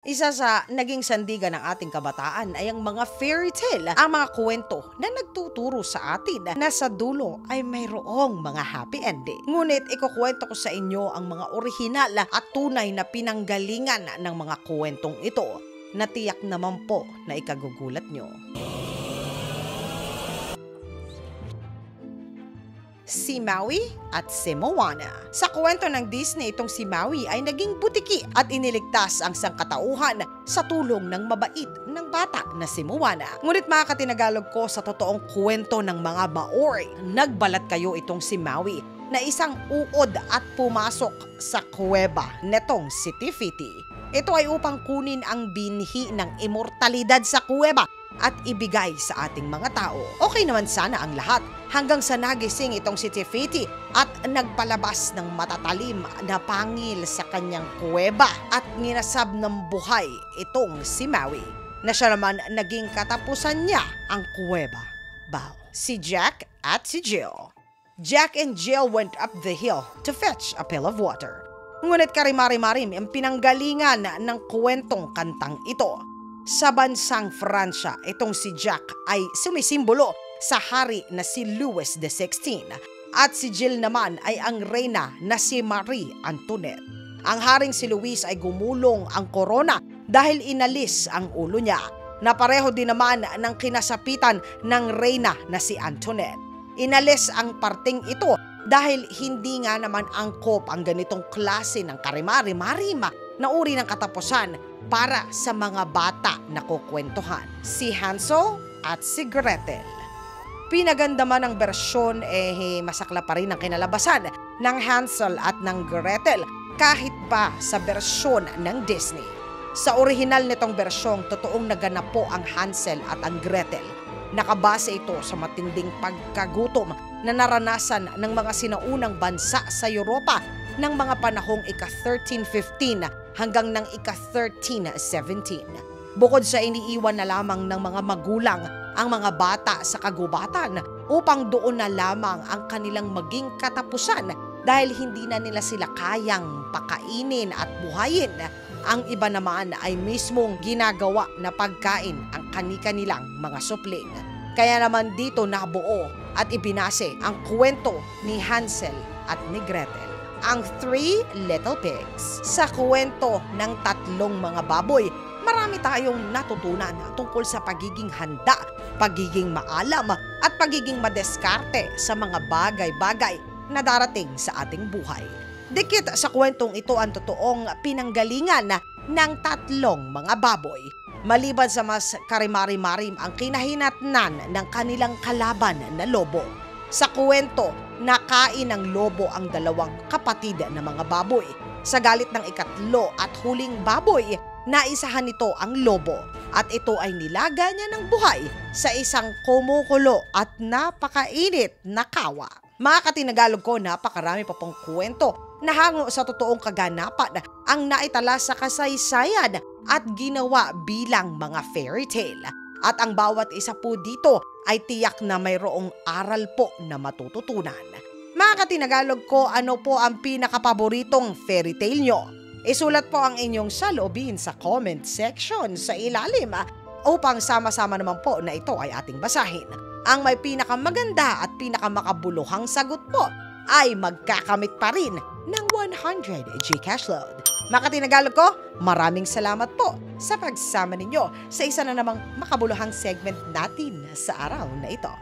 Isa sa naging sandigan ng ating kabataan ay ang mga fairy tale, ang mga kwento na nagtuturo sa atin na sa dulo ay mayroong mga happy ending. Ngunit ikukwento ko sa inyo ang mga orihinal at tunay na pinanggalingan ng mga kwentong ito na tiyak naman po na ikagugulat nyo. Si Maui at si Moana. Sa kwento ng Disney, itong si Maui ay naging butiki at iniligtas ang sangkatauhan sa tulong ng mabait ng bata na si Moana. Ngunit mga katinagalog ko, sa totoong kwento ng mga Maori, nagbalat kayo itong si Maui na isang uod at pumasok sa kuweba netong si Tifiti. Ito ay upang kunin ang binhi ng immortalidad sa kuweba at ibigay sa ating mga tao. Okay naman sana ang lahat hanggang sa nagising itong si Tifiti at nagpalabas ng matatalim na pangil sa kanyang kuweba at ninasab ng buhay itong si Maui na siya naman naging katapusan niya ang kuweba. Bow. Si Jack at si Jill. Jack and Jill went up the hill to fetch a pail of water. Ngunit karimari-marim ang pinanggalingan ng kwentong kantang ito. Sa bansang Pransya, itong si Jack ay sumisimbolo sa hari na si Louis XVI at si Jill naman ay ang reyna na si Marie Antoinette. Ang haring si Louis ay gumulong ang korona dahil inalis ang ulo niya, na pareho din naman ng kinasapitan ng reyna na si Antoinette. Inalis ang parting ito dahil hindi nga naman angkop ang ganitong klase ng karimari-marim na uri ng katapusan para sa mga bata na kukwentuhan. Si Hansel at si Gretel. Pinaganda man ang bersyon, masakla pa rin ang kinalabasan ng Hansel at ng Gretel kahit pa sa bersyon ng Disney. Sa orihinal nitong bersyong, totoong naganap po ang Hansel at ang Gretel. Nakabase ito sa matinding pagkagutom na naranasan ng mga sinaunang bansa sa Europa ng mga panahong ika-1315 hanggang ng ika-1317. Bukod sa iniiwan na lamang ng mga magulang ang mga bata sa kagubatan upang doon na lamang ang kanilang maging katapusan dahil hindi na nila sila kayang pakainin at buhayin. Ang iba naman ay mismong ginagawa na pagkain ang kani-kanilang mga supling. Kaya naman dito nabuo at ibinase ang kwento ni Hansel at ni Gretel, ang Three Little Pigs. Sa kwento ng tatlong mga baboy, marami tayong natutunan tungkol sa pagiging handa, pagiging maalam at pagiging madeskarte sa mga bagay-bagay na darating sa ating buhay. Dikit sa kwentong ito ang totoong pinanggalingan ng tatlong mga baboy. Maliban sa mas karimari-marim ang kinahinatnan ng kanilang kalaban na lobo. Sa kwento, nakain ng lobo ang dalawang kapatid na mga baboy. Sa galit ng ikatlo at huling baboy, naisahan nito ang lobo at ito ay nilaga niya ng buhay sa isang kumukulo at napakainit na kawa. Mga katinagalog ko, napakarami pa pong kwento na hango sa totoong kaganapan ang naitala sa kasaysayan at ginawa bilang mga fairy tale. At ang bawat isa po dito ay tiyak na mayroong aral po na matututunan. Mga katinagalog ko, ano po ang pinakapaboritong fairy tale nyo? Isulat po ang inyong saloobin sa comment section sa ilalim upang sama-sama naman po na ito ay ating basahin. Ang may pinakamaganda at pinakamakabuluhang sagot po ay magkakamit pa rin ng 100 Gcash load. Mga katinagalog ko, maraming salamat po sa pagsama ninyo sa isa na namang makabuluhang segment natin sa araw na ito.